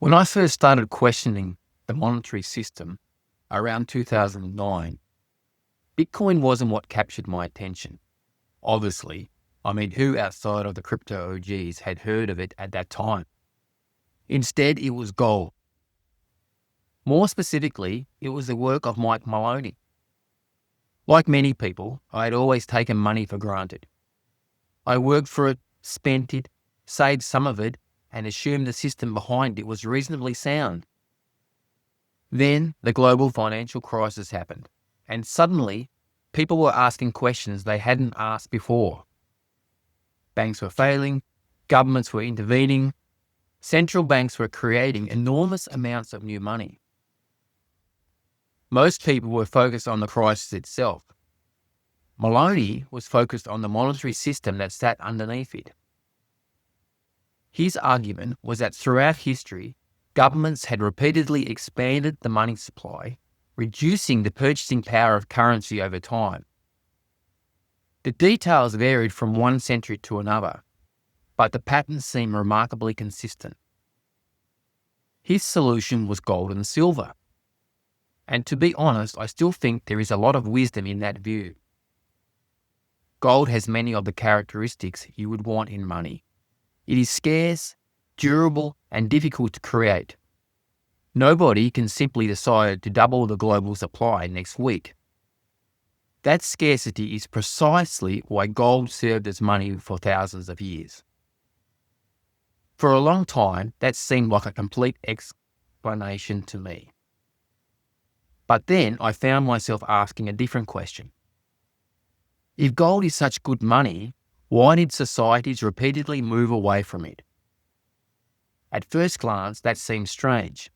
When I first started questioning the monetary system around 2009, Bitcoin wasn't what captured my attention. Obviously, who outside of the crypto OGs had heard of it at that time? Instead, it was gold. More specifically, it was the work of Mike Maloney. Like many people, I had always taken money for granted. I worked for it, spent it, saved some of it, and assumed the system behind it was reasonably sound. Then the global financial crisis happened, and suddenly people were asking questions they hadn't asked before. Banks were failing, governments were intervening, central banks were creating enormous amounts of new money. Most people were focused on the crisis itself. Maloney was focused on the monetary system that sat underneath it. His argument was that throughout history, governments had repeatedly expanded the money supply, reducing the purchasing power of currency over time. The details varied from one century to another, but the patterns seemed remarkably consistent. His solution was gold and silver. And to be honest, I still think there is a lot of wisdom in that view. Gold has many of the characteristics you would want in money. It is scarce, durable, and difficult to create. Nobody can simply decide to double the global supply next week. That scarcity is precisely why gold served as money for thousands of years. For a long time, that seemed like a complete explanation to me. But then I found myself asking a different question. If gold is such good money, why did societies repeatedly move away from it? At first glance, that seems strange.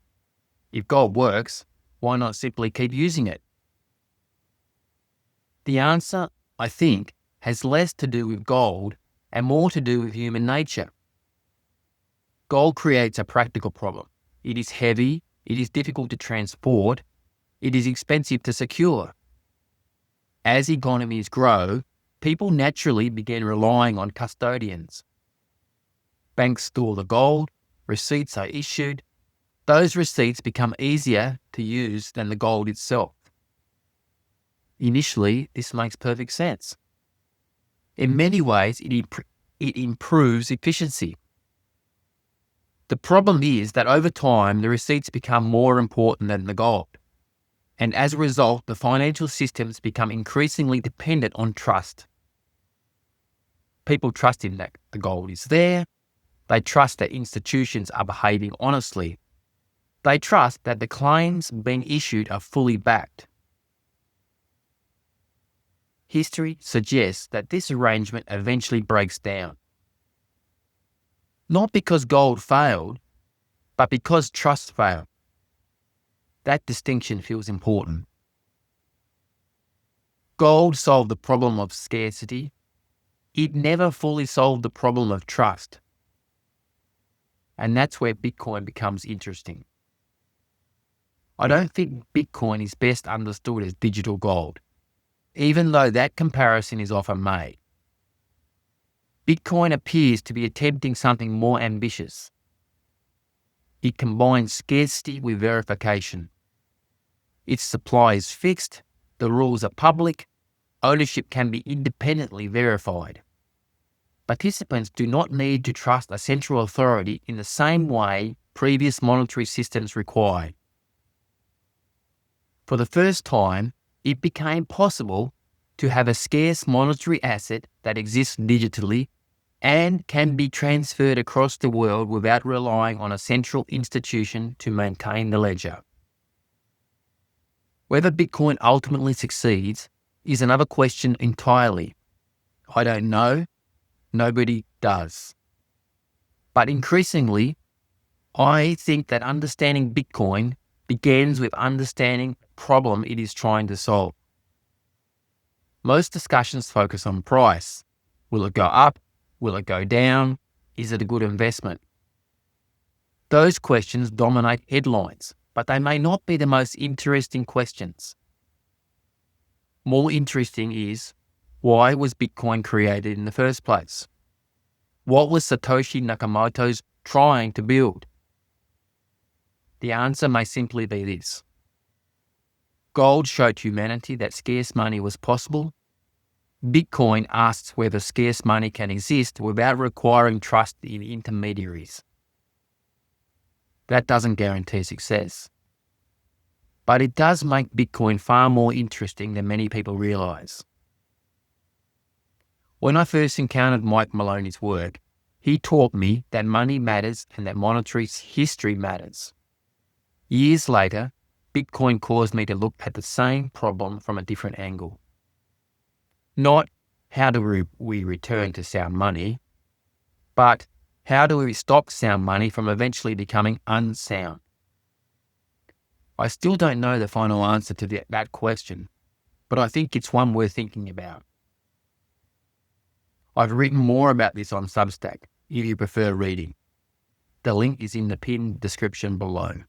If gold works, why not simply keep using it? The answer, I think, has less to do with gold and more to do with human nature. Gold creates a practical problem. It is heavy, it is difficult to transport, it is expensive to secure. As economies grow, people naturally begin relying on custodians. Banks store the gold, receipts are issued. Those receipts become easier to use than the gold itself. Initially, this makes perfect sense. In many ways, it improves efficiency. The problem is that over time, the receipts become more important than the gold. And as a result, the financial systems become increasingly dependent on trust. People trust in that the gold is there. They trust that institutions are behaving honestly. They trust that the claims being issued are fully backed. History suggests that this arrangement eventually breaks down. Not because gold failed, but because trust failed. That distinction feels important. Gold solved the problem of scarcity. It never fully solved the problem of trust. And that's where Bitcoin becomes interesting. I don't think Bitcoin is best understood as digital gold, even though that comparison is often made. Bitcoin appears to be attempting something more ambitious. It combines scarcity with verification. Its supply is fixed, the rules are public, ownership can be independently verified. Participants do not need to trust a central authority in the same way previous monetary systems required. For the first time, it became possible to have a scarce monetary asset that exists digitally and can be transferred across the world without relying on a central institution to maintain the ledger. Whether Bitcoin ultimately succeeds is another question entirely. I don't know. Nobody does. But increasingly, I think that understanding Bitcoin begins with understanding the problem it is trying to solve. Most discussions focus on price. Will it go up? Will it go down? Is it a good investment? Those questions dominate headlines, but they may not be the most interesting questions. More interesting is, why was Bitcoin created in the first place? What was Satoshi Nakamoto's trying to build? The answer may simply be this. Gold showed humanity that scarce money was possible. Bitcoin asks whether scarce money can exist without requiring trust in intermediaries. That doesn't guarantee success. But it does make Bitcoin far more interesting than many people realise. When I first encountered Mike Maloney's work, he taught me that money matters and that monetary history matters. Years later, Bitcoin caused me to look at the same problem from a different angle. Not how do we return to sound money, but how do we stop sound money from eventually becoming unsound? I still don't know the final answer to that question, but I think it's one worth thinking about. I've written more about this on Substack, if you prefer reading. The link is in the pinned description below.